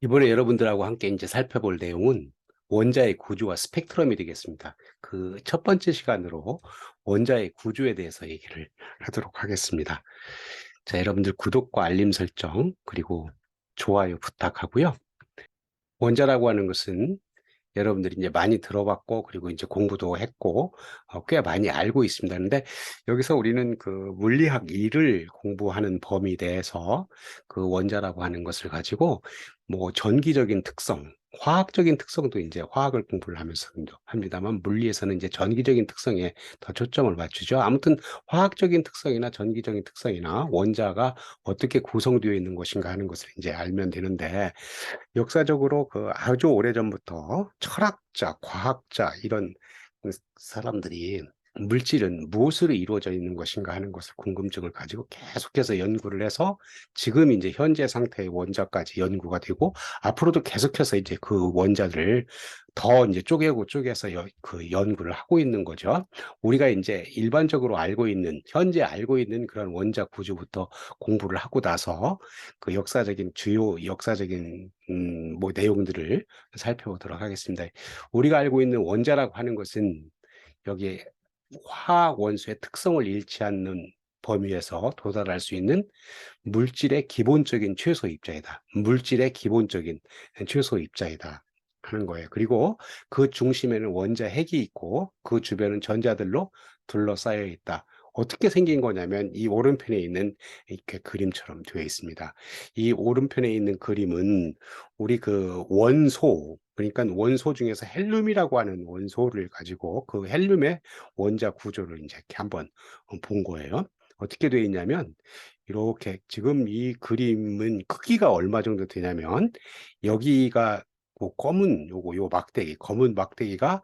이번에 여러분들하고 함께 이제 살펴볼 내용은 원자의 구조와 스펙트럼이 되겠습니다. 그 첫 번째 시간으로 원자의 구조에 대해서 얘기를 하도록 하겠습니다. 자, 여러분들 구독과 알림 설정 그리고 좋아요 부탁하고요. 원자라고 하는 것은 여러분들이 이제 많이 들어봤고 그리고 이제 공부도 했고 꽤 많이 알고 있습니다. 그런데 여기서 우리는 그 물리학 2를 공부하는 범위 내에서 그 원자라고 하는 것을 가지고 뭐 전기적인 특성, 화학적인 특성도 이제 화학을 공부를 하면서 합니다만 물리에서는 이제 전기적인 특성에 더 초점을 맞추죠. 아무튼 화학적인 특성이나 전기적인 특성이나 원자가 어떻게 구성되어 있는 것인가 하는 것을 이제 알면 되는데 역사적으로 그 아주 오래전부터 철학자, 과학자 이런 사람들이 물질은 무엇으로 이루어져 있는 것인가 하는 것을 궁금증을 가지고 계속해서 연구를 해서 지금 이제 현재 상태의 원자까지 연구가 되고 앞으로도 계속해서 이제 그 원자들을 더 이제 쪼개고 쪼개서 그 연구를 하고 있는 거죠. 우리가 이제 일반적으로 알고 있는 현재 알고 있는 그런 원자 구조부터 공부를 하고 나서 그 역사적인 주요 역사적인 뭐 내용들을 살펴보도록 하겠습니다. 우리가 알고 있는 원자라고 하는 것은 여기에 화학 원소의 특성을 잃지 않는 범위에서 도달할 수 있는 물질의 기본적인 최소 입자이다. 물질의 기본적인 최소 입자이다 하는 거예요. 그리고 그 중심에는 원자 핵이 있고 그 주변은 전자들로 둘러싸여 있다. 어떻게 생긴 거냐면 이 오른편에 있는 이렇게 그림처럼 되어 있습니다. 이 오른편에 있는 그림은 우리 그 원소, 그러니까 원소 중에서 헬륨이라고 하는 원소를 가지고 그 헬륨의 원자 구조를 이제 이렇게 한번 본 거예요. 어떻게 되어 있냐면 이렇게 지금 이 그림은 크기가 얼마 정도 되냐면 여기가 그 검은 요 막대기, 검은 막대기가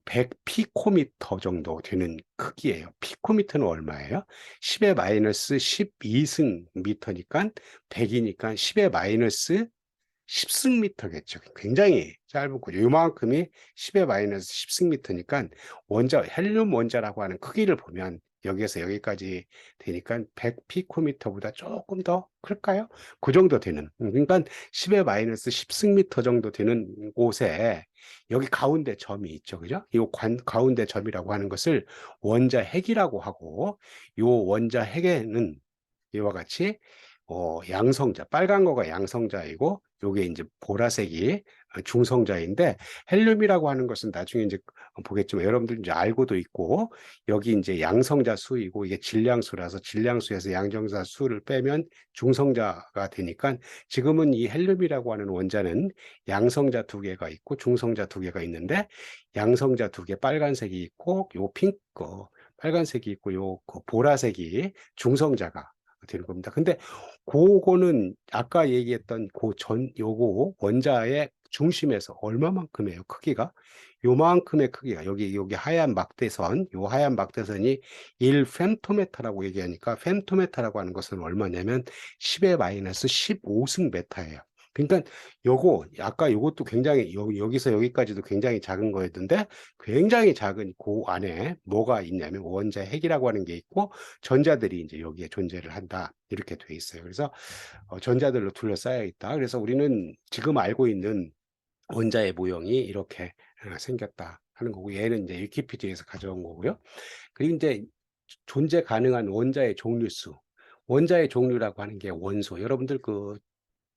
100 피코미터 정도 되는 크기예요. 피코미터는 얼마예요? 10의 마이너스 12승 미터니까 100이니까 10의 마이너스 10승미터겠죠. 굉장히 짧은 거죠. 요만큼이 10의 마이너스 10승미터니까 원자, 헬륨 원자라고 하는 크기를 보면 여기에서 여기까지 되니까 100 피코미터보다 조금 더 클까요? 그 정도 되는. 그러니까 10의 마이너스 10승미터 정도 되는 곳에 여기 가운데 점이 있죠. 그죠? 이 가운데 점이라고 하는 것을 원자 핵이라고 하고 요 원자 핵에는 이와 같이 양성자, 빨간 거가 양성자이고 요게 이제 보라색이 중성자인데 헬륨이라고 하는 것은 나중에 이제 보겠지만 여러분들 이제 알고도 있고 여기 이제 양성자 수이고 이게 질량수라서 질량수에서 양성자 수를 빼면 중성자가 되니까 지금은 이 헬륨이라고 하는 원자는 양성자 두 개가 있고 중성자 두 개가 있는데 양성자 두 개 빨간색이 있고 요 핑크 빨간색이 있고 요 보라색이 중성자가 되는 겁니다. 근데 고거는 아까 얘기했던 요거 원자의 중심에서 얼마만큼이에요, 크기가? 요만큼의 크기가 여기 하얀 막대선, 요 하얀 막대선이 1 femtometer라고 얘기하니까 femtometer라고 하는 것은 얼마냐면 10의 마이너스 15승 메타예요. 그러니까 요거 아까 요것도 굉장히 여기서 여기까지도 굉장히 작은 거였는데 굉장히 작은 그 안에 뭐가 있냐면 원자 핵이라고 하는 게 있고 전자들이 이제 여기에 존재를 한다. 이렇게 돼 있어요. 그래서 전자들로 둘러싸여 있다. 그래서 우리는 지금 알고 있는 원자의 모형이 이렇게 생겼다 하는 거고 얘는 이제 위키피디아에서 가져온 거고요. 그리고 이제 존재 가능한 원자의 종류수. 원자의 종류라고 하는 게 원소. 여러분들 그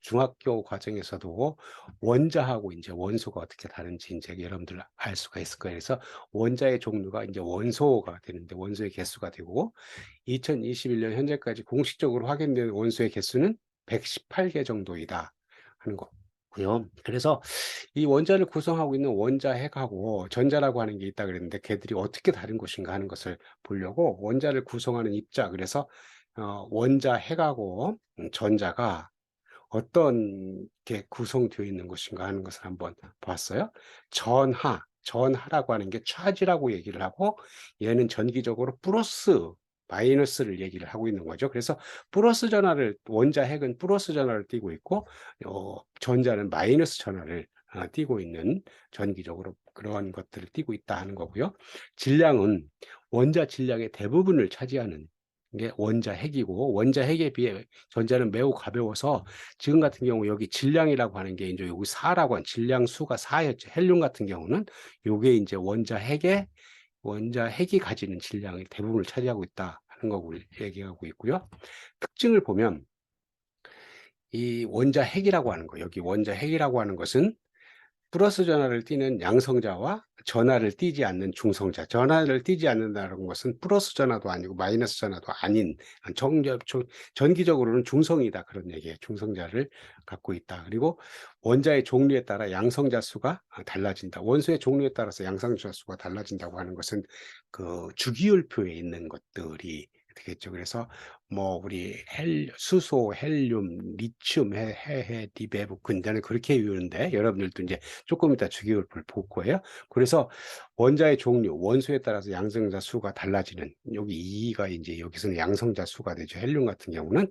중학교 과정에서도 원자하고 이제 원소가 어떻게 다른지 이제 여러분들 알 수가 있을 거예요. 그래서 원자의 종류가 이제 원소가 되는데 원소의 개수가 되고 2021년 현재까지 공식적으로 확인된 원소의 개수는 118개 정도이다 하는 거고요. 그래서 이 원자를 구성하고 있는 원자 핵하고 전자라고 하는 게 있다 그랬는데 걔들이 어떻게 다른 것인가 하는 것을 보려고 원자를 구성하는 입자 그래서 원자 핵하고 전자가 어떤 게 구성되어 있는 것인가 하는 것을 한번 봤어요. 전하라고 하는 게 차지라고 얘기를 하고 얘는 전기적으로 플러스 마이너스를 얘기를 하고 있는 거죠. 그래서 플러스 전하를 원자 핵은 플러스 전하를 띠고 있고 전자는 마이너스 전하를 띠고 있는 전기적으로 그러한 것들을 띠고 있다 하는 거고요. 질량은 원자 질량의 대부분을 차지하는 게 원자 핵이고, 원자 핵에 비해 전자는 매우 가벼워서 지금 같은 경우 여기 질량이라고 하는 게 이제 여기 4라고 한 질량 수가 4였죠. 헬륨 같은 경우는 요게 이제 원자 핵이 가지는 질량의 대부분을 차지하고 있다 하는 거 얘기하고 있고요. 특징을 보면 이 원자 핵이라고 하는 거, 여기 원자 핵이라고 하는 것은 플러스 전하를 띠는 양성자와 전하를 띠지 않는 중성자. 전하를 띠지 않는다는 것은 플러스 전하도 아니고 마이너스 전하도 아닌 전기적으로는 중성이다. 그런 얘기예요. 중성자를 갖고 있다. 그리고 원자의 종류에 따라 양성자 수가 달라진다. 원소의 종류에 따라서 양성자 수가 달라진다고 하는 것은 그 주기율표에 있는 것들이 되겠죠. 그래서 뭐 우리 수소, 헬륨, 리튬, 리베브, 근자는 그렇게 외우는데 여러분들도 이제 조금 이따 주기율표를 볼 거예요. 그래서 원자의 종류, 원소에 따라서 양성자 수가 달라지는 여기 2가 이제 여기서는 양성자 수가 되죠. 헬륨 같은 경우는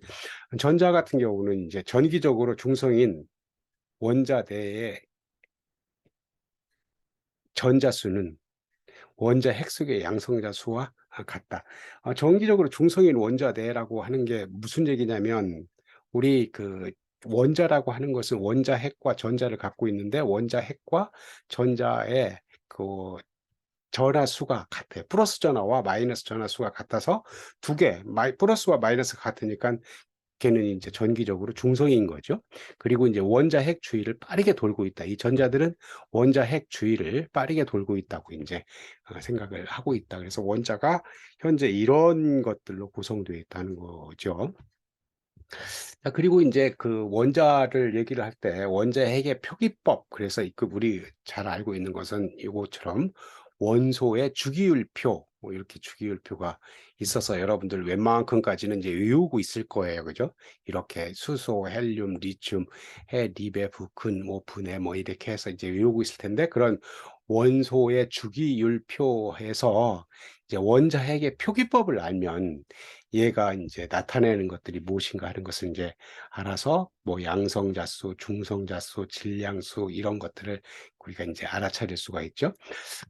전자 같은 경우는 이제 전기적으로 중성인 원자 내의 전자 수는 원자 핵 속의 양성자 수와 같다. 정기적으로 중성인 원자 내라고 하는 게 무슨 얘기냐면 우리 그 원자라고 하는 것은 원자 핵과 전자를 갖고 있는데 원자 핵과 전자의 그 전하 수가 같아요. 플러스 전하와 마이너스 전하 수가 같아서 두 개, 플러스와 마이너스가 같으니까 걔는 이제 전기적으로 중성인 거죠. 그리고 이제 원자 핵 주위를 빠르게 돌고 있다. 이 전자들은 원자 핵 주위를 빠르게 돌고 있다고 이제 생각을 하고 있다. 그래서 원자가 현재 이런 것들로 구성되어 있다는 거죠. 자, 그리고 이제 그 원자를 얘기를 할 때 원자 핵의 표기법, 그래서 그 우리 잘 알고 있는 것은 이것처럼 원소의 주기율표, 뭐 이렇게 주기율표가 있어서 여러분들 웬만큼까지는 이제 외우고 있을 거예요. 그죠? 이렇게 수소, 헬륨, 리튬, 리베, 근, 뭐 분해 뭐 이렇게 해서 이제 외우고 있을 텐데 그런 원소의 주기율표에서 이제 원자 핵의 표기법을 알면 얘가 이제 나타내는 것들이 무엇인가 하는 것을 이제 알아서 뭐 양성자수, 중성자수, 질량수 이런 것들을 우리가 이제 알아차릴 수가 있죠.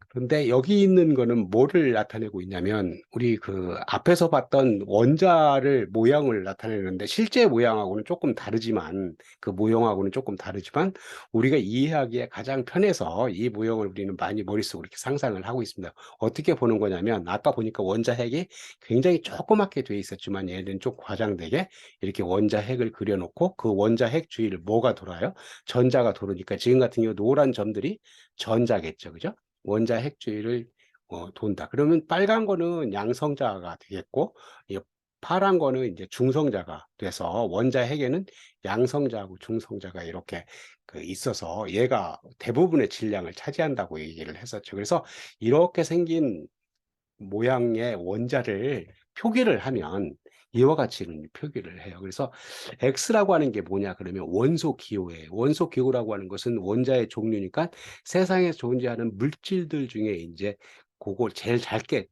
그런데 여기 있는 거는 뭐를 나타내고 있냐면 우리 그 앞에서 봤던 원자를 모양을 나타내는데 실제 모양하고는 조금 다르지만 그 모형하고는 조금 다르지만 우리가 이해하기에 가장 편해서 이 모형을 우리는 많이 머릿속으로 이렇게 상상을 하고 있습니다. 어떻게 보는 거냐면 아까 보니까 원자 핵이 굉장히 조그맣게 돼 있었지만 얘는 좀 과장되게 이렇게 원자 핵을 그려놓고 그 원자 핵 주위를 뭐가 돌아요? 전자가 도르니까 지금 같은 경우 노란 점들이 전자겠죠. 그죠? 원자 핵 주위를 돈다. 그러면 빨간 거는 양성자가 되겠고 이 파란 거는 이제 중성자가 돼서 원자 핵에는 양성자하고 중성자가 이렇게 그 있어서 얘가 대부분의 질량을 차지한다고 얘기를 했었죠. 그래서 이렇게 생긴 모양의 원자를 표기를 하면 이와 같이 표기를 해요. 그래서 X라고 하는 게 뭐냐 그러면 원소 기호예요. 원소 기호라고 하는 것은 원자의 종류니까 세상에 존재하는 물질들 중에 이제 그걸 제일 짧게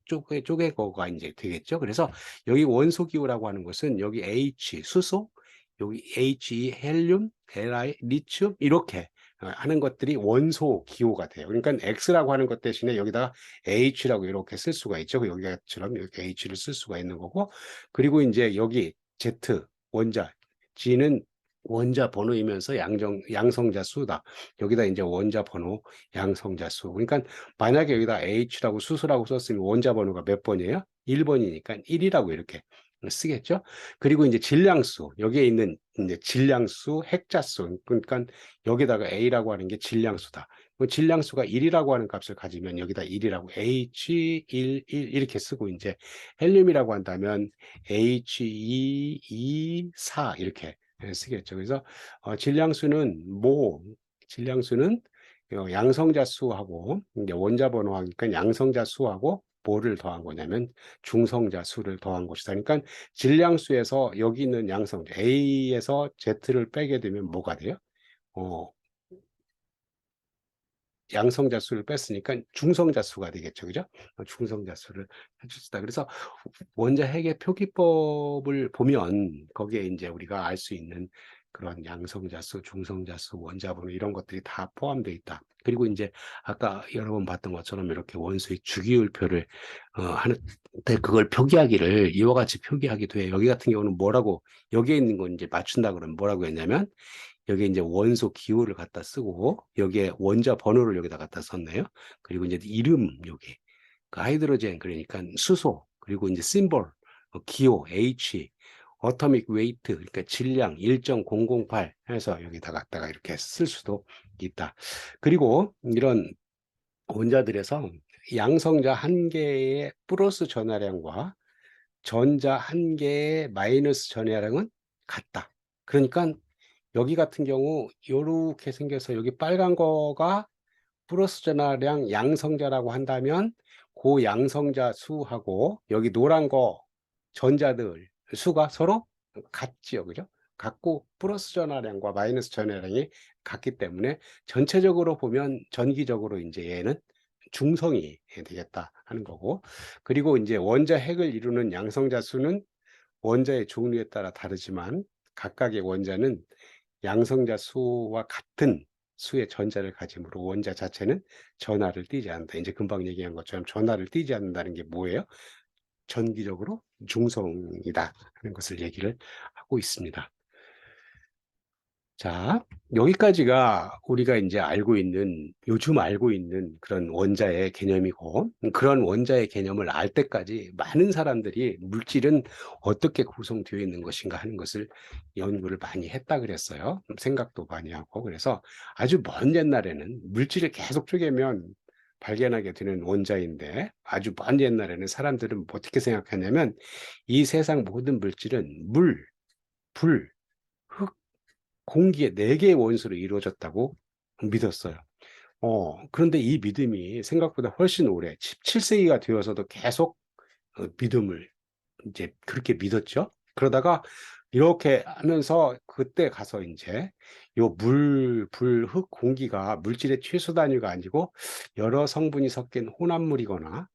쪼개거가 이제 되겠죠. 그래서 여기 원소 기호라고 하는 것은 여기 H 수소, 여기 He 헬륨, Li 리튬 이렇게 하는 것들이 원소 기호가 돼요. 그러니까 X라고 하는 것 대신에 여기다가 H라고 이렇게 쓸 수가 있죠. 여기처럼 이렇게 H를 쓸 수가 있는 거고, 그리고 이제 여기 Z 원자, G는 원자 번호이면서 양성자 수다. 여기다 이제 원자 번호, 양성자 수. 그러니까 만약에 여기다 H라고 수소라고 썼으면 원자 번호가 몇 번이에요? 1번이니까 1이라고 이렇게 쓰겠죠. 그리고 이제 질량수, 여기에 있는 이제 질량수, 핵자수. 그러니까 여기다가 A라고 하는 게 질량수다. 그 질량수가 1이라고 하는 값을 가지면 여기다 1이라고 H1, 1 이렇게 쓰고 이제 헬륨이라고 한다면 He2, 2, 4 이렇게 쓰겠죠. 그래서 질량수는 양성자 수하고 이제 원자 번호하니까 양성자 수하고 뭐를 더한 거냐면 중성자 수를 더한 것이다. 그러니까 질량수에서 여기 있는 양성자 A에서 Z를 빼게 되면 뭐가 돼요? 어, 양성자 수를 뺐으니까 중성자 수가 되겠죠. 그죠? 중성자 수를 해주시다. 그래서 원자 핵의 표기법을 보면 거기에 이제 우리가 알 수 있는 그런 양성자 수, 중성자 수, 원자 번호 이런 것들이 다 포함되어 있다. 그리고 이제 아까 여러 번 봤던 것처럼 이렇게 원소의 주기율표를 하는데 그걸 표기하기를 이와 같이 표기하기도 해요. 여기 같은 경우는 뭐라고 여기에 있는 건 이제 맞춘다 그러면 뭐라고 했냐면 여기에 이제 원소 기호를 갖다 쓰고 여기에 원자 번호를 여기다 갖다 썼네요. 그리고 이제 이름 여기 그 하이드로젠 그러니까 수소 그리고 이제 심볼 기호 H 어토믹 웨이트 그러니까 질량 1.008 해서 여기다 갖다가 이렇게 쓸 수도 있다. 그리고 이런 원자들에서 양성자 한 개의 플러스 전하량과 전자 한 개의 마이너스 전하량은 같다. 그러니까 여기 같은 경우 이렇게 생겨서 여기 빨간 거가 플러스 전하량 양성자라고 한다면 그 양성자 수하고 여기 노란 거 전자들 수가 서로 같지요. 그죠? 같고 플러스 전하량과 마이너스 전하량이 같기 때문에 전체적으로 보면 전기적으로 이제 얘는 중성이 되겠다 하는 거고 그리고 이제 원자 핵을 이루는 양성자 수는 원자의 종류에 따라 다르지만 각각의 원자는 양성자 수와 같은 수의 전자를 가지므로 원자 자체는 전하를 띠지 않는다. 이제 금방 얘기한 것처럼 전하를 띠지 않는다는 게 뭐예요? 전기적으로 중성이다 하는 것을 얘기를 하고 있습니다. 자, 여기까지가 우리가 이제 알고 있는, 요즘 알고 있는 그런 원자의 개념이고, 그런 원자의 개념을 알 때까지 많은 사람들이 물질은 어떻게 구성되어 있는 것인가 하는 것을 연구를 많이 했다 그랬어요. 생각도 많이 하고. 그래서 아주 먼 옛날에는 물질을 계속 쪼개면 발견하게 되는 원자인데, 아주 먼 옛날에는 사람들은 어떻게 생각하냐면, 이 세상 모든 물질은 물, 불, 흙, 공기의 4개의 원소로 이루어졌다고 믿었어요. 그런데 이 믿음이 생각보다 훨씬 오래 17세기가 되어서도 계속 믿음을 이제 그렇게 믿었죠. 그러다가 이렇게 하면서 그때 가서 이제 요 물, 불, 흙, 공기가 물질의 최소 단위가 아니고 여러 성분이 섞인 혼합물이거나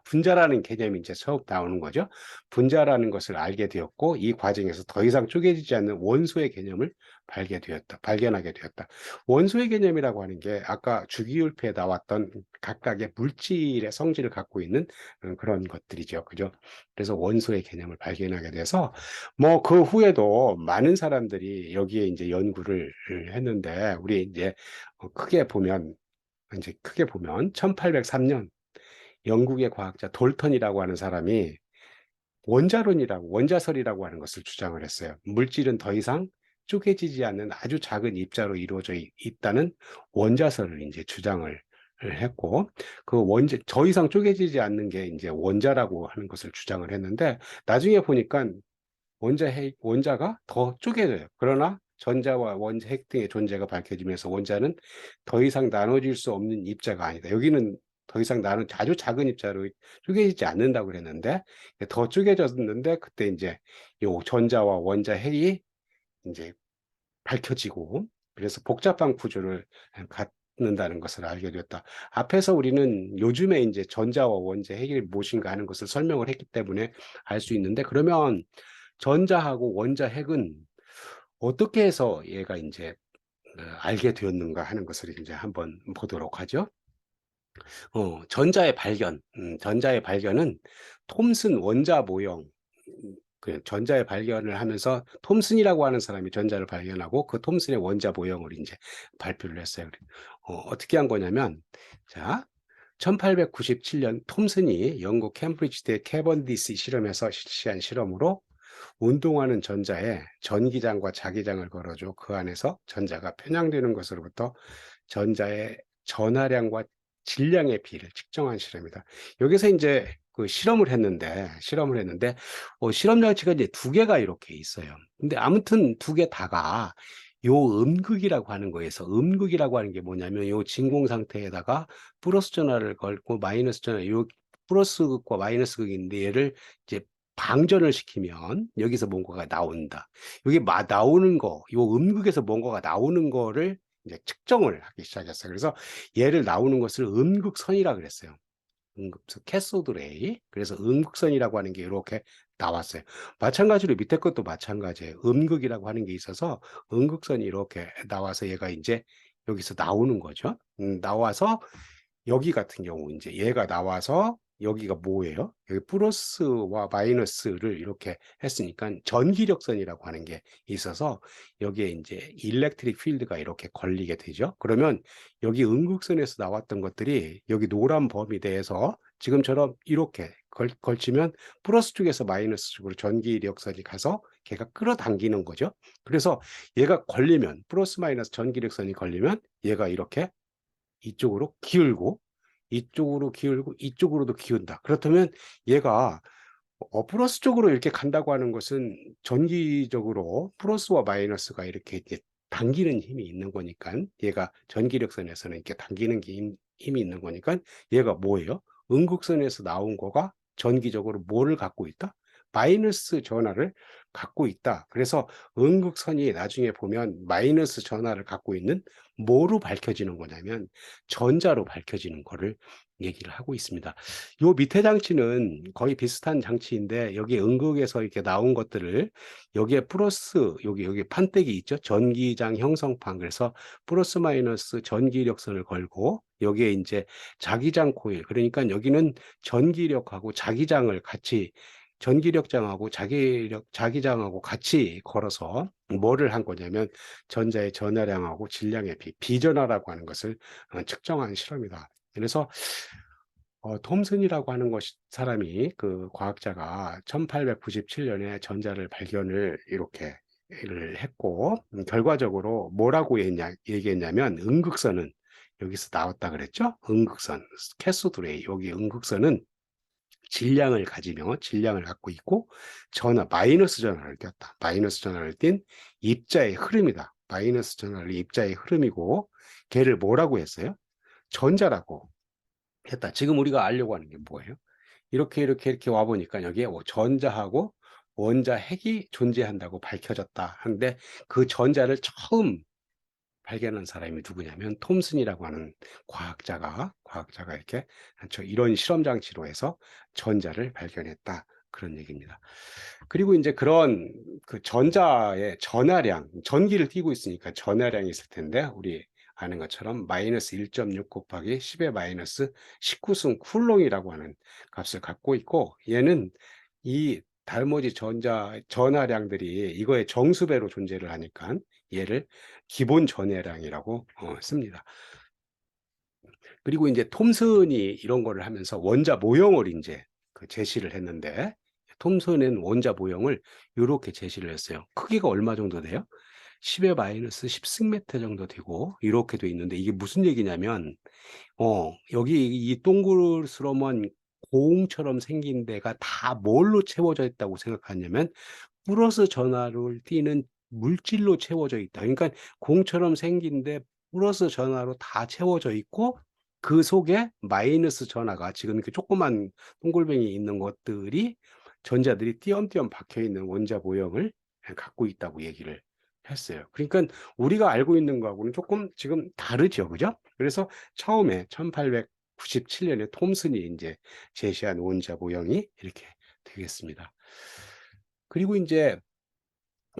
분자라는 개념이 이제 처음 나오는 거죠. 분자라는 것을 알게 되었고 이 과정에서 더 이상 쪼개지지 않는 원소의 개념을 발견하게 되었다. 원소의 개념이라고 하는 게 아까 주기율표에 나왔던 각각의 물질의 성질을 갖고 있는 그런 것들이죠. 그죠? 그래서 원소의 개념을 발견하게 돼서 뭐 그 후에도 많은 사람들이 여기에 이제 연구를 했는데 우리 이제 크게 보면 1803년 영국의 과학자 돌턴이라고 하는 사람이 원자설이라고 하는 것을 주장을 했어요. 물질은 더 이상 쪼개지지 않는 아주 작은 입자로 이루어져 있다는 원자설을 이제 주장을 했고, 그 더 이상 쪼개지지 않는 게 이제 원자라고 하는 것을 주장을 했는데, 나중에 보니까 원자가 더 쪼개져요. 그러나 전자와 원자 핵 등의 존재가 밝혀지면서 원자는 더 이상 나눠질 수 없는 입자가 아니다. 여기는 더 이상 아주 작은 입자로 쪼개지지 않는다고 그랬는데 더 쪼개졌는데 그때 이제 요 전자와 원자 핵이 이제 밝혀지고 그래서 복잡한 구조를 갖는다는 것을 알게 되었다. 앞에서 우리는 요즘에 이제 전자와 원자 핵이 무엇인가 하는 것을 설명을 했기 때문에 알 수 있는데 그러면 전자하고 원자 핵은 어떻게 해서 얘가 이제 알게 되었는가 하는 것을 이제 한번 보도록 하죠. 전자의 발견은 톰슨 원자 모형, 그 전자의 발견을 하면서 톰슨이라고 하는 사람이 전자를 발견하고 그 톰슨의 원자 모형을 이제 발표를 했어요. 어떻게 한 거냐면, 자, 1897년 톰슨이 영국 캠브리지대 캐번디시 실험에서 실시한 실험으로 운동하는 전자에 전기장과 자기장을 걸어줘 그 안에서 전자가 편향되는 것으로부터 전자의 전하량과 질량의 비를 측정한 실험이다. 여기서 이제 그 실험을 했는데 실험 장치가 이제 두 개가 이렇게 있어요. 근데 아무튼 두 개 다가 요 음극이라고 하는 거에서 음극이라고 하는 게 뭐냐면 요 진공 상태에다가 플러스 전하를 걸고 마이너스 전하 요 플러스 극과 마이너스 극인데 얘를 이제 방전을 시키면 여기서 뭔가가 나온다. 여기 나오는 거, 요 음극에서 뭔가가 나오는 거를 이제 측정을 하기 시작했어요. 그래서 얘를 나오는 것을 음극선이라 그랬어요. 음극선, 캐소드 레이. 그래서 음극선이라고 하는 게 이렇게 나왔어요. 마찬가지로 밑에 것도 마찬가지예요. 음극이라고 하는 게 있어서 음극선이 이렇게 나와서 얘가 이제 여기서 나오는 거죠. 나와서 여기 같은 경우 이제 얘가 나와서 여기가 뭐예요? 여기 플러스와 마이너스를 이렇게 했으니까 전기력선이라고 하는 게 있어서 여기에 이제 일렉트릭 필드가 이렇게 걸리게 되죠. 그러면 여기 음극선에서 나왔던 것들이 여기 노란 범위 내에서 지금처럼 이렇게 걸치면 플러스 쪽에서 마이너스 쪽으로 전기력선이 가서 걔가 끌어당기는 거죠. 그래서 얘가 걸리면 플러스 마이너스 전기력선이 걸리면 얘가 이렇게 이쪽으로 기울고 이쪽으로 기울고 이쪽으로도 기운다. 그렇다면 얘가 플러스 쪽으로 이렇게 간다고 하는 것은 전기적으로 플러스와 마이너스가 이렇게 당기는 힘이 있는 거니까 얘가 전기력선에서는 이렇게 당기는 힘이 있는 거니까 얘가 뭐예요? 음극선에서 나온 거가 전기적으로 뭐를 갖고 있다? 마이너스 전하를 갖고 있다. 그래서 음극선이 나중에 보면 마이너스 전하를 갖고 있는 뭐로 밝혀지는 거냐면 전자로 밝혀지는 거를 얘기를 하고 있습니다. 요 밑에 장치는 거의 비슷한 장치인데 여기 음극에서 이렇게 나온 것들을 여기에 플러스 여기 판때기 있죠? 전기장 형성판. 그래서 플러스 마이너스 전기력선을 걸고 여기에 이제 자기장 코일, 그러니까 여기는 전기력하고 자기장을 같이 전기력장하고 자기장하고 같이 걸어서 뭐를 한 거냐면 전자의 전하량하고 질량의 비전하라고 하는 것을 측정한 실험이다. 그래서 톰슨이라고 하는 사람이 그 과학자가 1897년에 전자를 발견을 이렇게 를 했고 결과적으로 뭐라고 얘기했냐면 음극선은 여기서 나왔다 그랬죠. 음극선, 캐소드 레이, 여기 음극선은 질량을 가지며 질량을 갖고 있고 마이너스 전하를 띄었다. 마이너스 전하를 띈 입자의 흐름이다. 마이너스 전하를 입자의 흐름이고 걔를 뭐라고 했어요? 전자라고 했다. 지금 우리가 알려고 하는 게 뭐예요? 이렇게 와 보니까 여기에 전자하고 원자 핵이 존재한다고 밝혀졌다 하는데 그 전자를 처음 발견한 사람이 누구냐면 톰슨이라고 하는 과학자가 이렇게 이런 실험 장치로 해서 전자를 발견했다. 그런 얘기입니다. 그리고 이제 그런 그 전자의 전하량, 전기를 띠고 있으니까 전하량이 있을 텐데 우리 아는 것처럼 마이너스 1.6 곱하기 10의 마이너스 19승 쿨롱이라고 하는 값을 갖고 있고 얘는 이 달모지 전하량들이 이거의 정수배로 존재를 하니까 얘를 기본 전해량이라고 씁니다. 그리고 이제 톰슨이 이런 거를 하면서 원자 모형을 이제 제시를 했는데 톰슨은 원자 모형을 이렇게 제시를 했어요. 크기가 얼마 정도 돼요? 10의 마이너스 10승메터 정도 되고 이렇게 돼 있는데 이게 무슨 얘기냐면 여기 이 동그스름한 공처럼 생긴 데가 다 뭘로 채워져 있다고 생각하냐면 플러스 전하를 띠는 물질로 채워져 있다. 그러니까 공처럼 생긴데 플러스 전하로 다 채워져 있고 그 속에 마이너스 전하가 지금 이렇게 조그만 동글뱅이 있는 것들이 전자들이 띄엄띄엄 박혀 있는 원자 모형을 갖고 있다고 얘기를 했어요. 그러니까 우리가 알고 있는 거하고는 조금 지금 다르죠. 그죠? 그래서 처음에 1897년에 톰슨이 이제 제시한 원자 모형이 이렇게 되겠습니다. 그리고 이제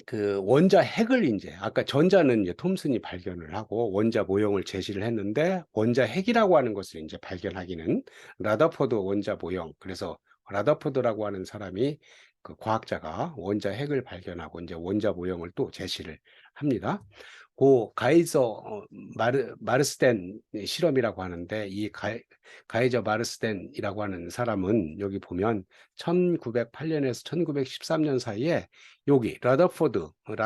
그 원자 핵을 이제 아까 전자는 이제 톰슨이 발견을 하고 원자 모형을 제시를 했는데 원자 핵이라고 하는 것을 이제 발견하기는 라더포드 원자 모형, 그래서 라더포드라고 하는 사람이 그 과학자가 원자 핵을 발견하고 이제 원자 모형을 또 제시를 합니다. 그 마르스텐 실험이라고 하는데 이 가이저 마르스텐이라고 하는 사람은 여기 보면 1908년에서 1913년 사이에 여기 라더포드라고의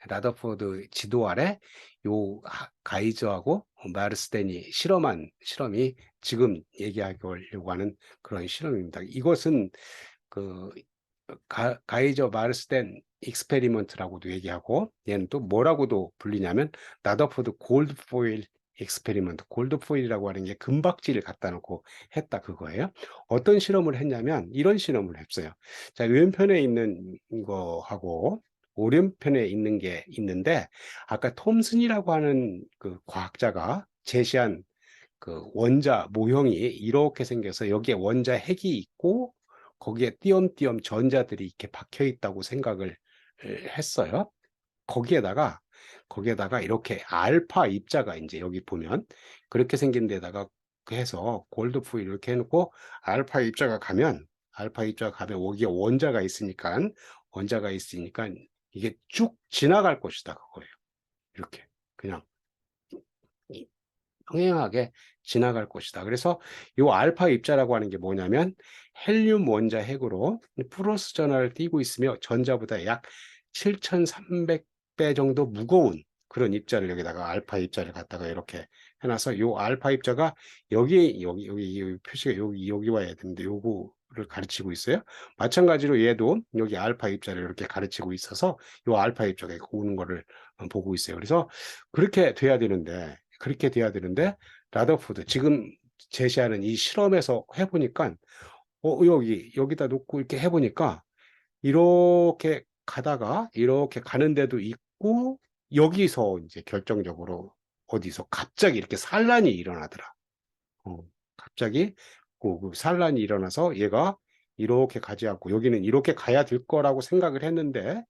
라더포드 지도 아래 요 가이저하고 마르스텐이 실험한 실험이 지금 얘기하려고 하는 그런 실험입니다. 이것은 그 가이저 마르스텐 익스페리먼트라고도 얘기하고 얘는 또 뭐라고도 불리냐면 라더포드 골드 포일 익스페리먼트. 골드 포일이라고 하는 게 금박지를 갖다 놓고 했다 그거예요. 어떤 실험을 했냐면 이런 실험을 했어요. 자, 왼편에 있는 거하고 오른편에 있는 게 있는데 아까 톰슨이라고 하는 그 과학자가 제시한 그 원자 모형이 이렇게 생겨서 여기에 원자 핵이 있고 거기에 띄엄띄엄 전자들이 이렇게 박혀 있다고 생각을 했어요. 거기에다가 거기에다가 이렇게 알파 입자가 이제 여기 보면 그렇게 생긴 데다가 해서 골드 포일 이렇게 해놓고 알파 입자가 가면 여기에 원자가 있으니까 이게 쭉 지나갈 것이다 그거예요. 이렇게 그냥 평행하게 지나갈 것이다. 그래서 이 알파 입자라고 하는 게 뭐냐면 헬륨 원자 핵으로 플러스 전하를 띠고 있으며 전자보다 약 7,300배 정도 무거운 그런 입자를 여기다가 알파 입자를 갖다가 이렇게 해놔서 이 알파 입자가 여기 표시가 여기 와야 되는데 요거를 가르치고 있어요. 마찬가지로 얘도 여기 알파 입자를 이렇게 가르치고 있어서 이 알파 입자가 오는 거를 보고 있어요. 그래서 그렇게 돼야 되는데 라더포드 지금 제시하는 이 실험에서 해보니까 여기다 놓고 이렇게 해보니까 이렇게 가다가 이렇게 가는 데도 있고 여기서 이제 결정적으로 어디서 갑자기 이렇게 산란이 일어나더라. 갑자기 그 산란이 일어나서 얘가 이렇게 가지 않고 여기는 이렇게 가야 될 거라고 생각을 했는데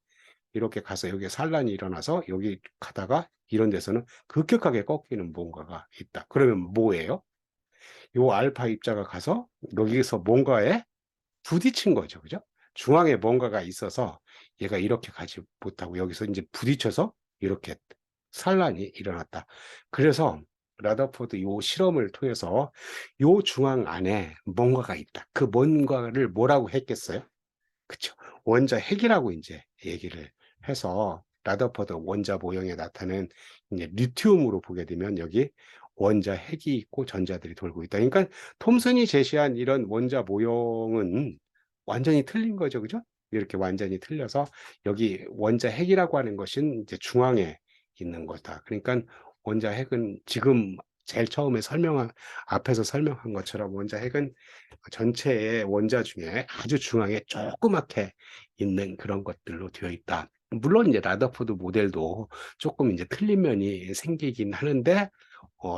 이렇게 가서 여기에 산란이 일어나서 여기 가다가 이런 데서는 급격하게 꺾이는 뭔가가 있다. 그러면 뭐예요? 요 알파 입자가 가서 여기서 뭔가에 부딪힌 거죠. 그죠? 중앙에 뭔가가 있어서 얘가 이렇게 가지 못하고 여기서 이제 부딪혀서 이렇게 산란이 일어났다. 그래서 라더포드 요 실험을 통해서 요 중앙 안에 뭔가가 있다. 그 뭔가를 뭐라고 했겠어요? 그쵸. 원자 핵이라고 이제 얘기를 해서 라더퍼드 원자 모형에 나타낸 이제 리튬으로 보게 되면 여기 원자 핵이 있고 전자들이 돌고 있다. 그러니까 톰슨이 제시한 이런 원자 모형은 완전히 틀린 거죠. 그죠? 이렇게 완전히 틀려서 여기 원자 핵이라고 하는 것은 이제 중앙에 있는 거다. 그러니까 원자 핵은 지금 제일 처음에 앞에서 설명한 것처럼 원자 핵은 전체의 원자 중에 아주 중앙에 조그맣게 있는 그런 것들로 되어 있다. 물론 이제 라더포드 모델도 조금 이제 틀린 면이 생기긴 하는데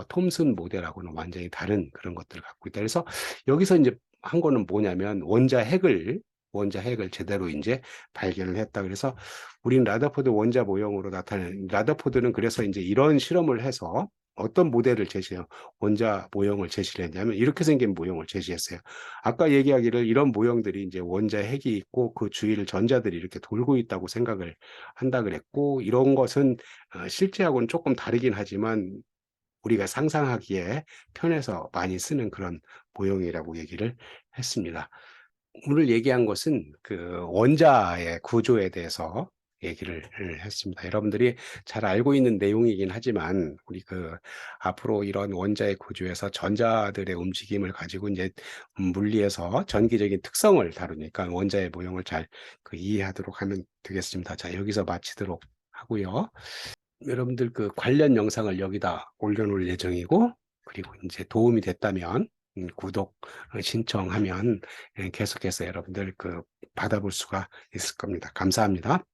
톰슨 모델하고는 완전히 다른 그런 것들을 갖고 있다. 그래서 여기서 이제 한 거는 뭐냐면 원자 핵을 제대로 이제 발견을 했다. 그래서 우린 라더포드 원자 모형으로 나타낸 라더포드는 그래서 이제 이런 실험을 해서 어떤 모델을 제시해요. 원자 모형을 제시를 했냐면 이렇게 생긴 모형을 제시했어요. 아까 얘기하기를 이런 모형들이 이제 원자 핵이 있고 그 주위를 전자들이 이렇게 돌고 있다고 생각을 한다 그랬고 이런 것은 실제하고는 조금 다르긴 하지만 우리가 상상하기에 편해서 많이 쓰는 그런 모형이라고 얘기를 했습니다. 오늘 얘기한 것은 그 원자의 구조에 대해서 얘기를 했습니다. 여러분들이 잘 알고 있는 내용이긴 하지만 우리 앞으로 이런 원자의 구조에서 전자들의 움직임을 가지고 이제 물리에서 전기적인 특성을 다루니까 원자의 모형을 잘 이해하도록 하면 되겠습니다. 자, 여기서 마치도록 하고요. 여러분들 관련 영상을 여기다 올려놓을 예정이고 그리고 이제 도움이 됐다면 구독 신청하면 계속해서 여러분들 받아볼 수가 있을 겁니다. 감사합니다.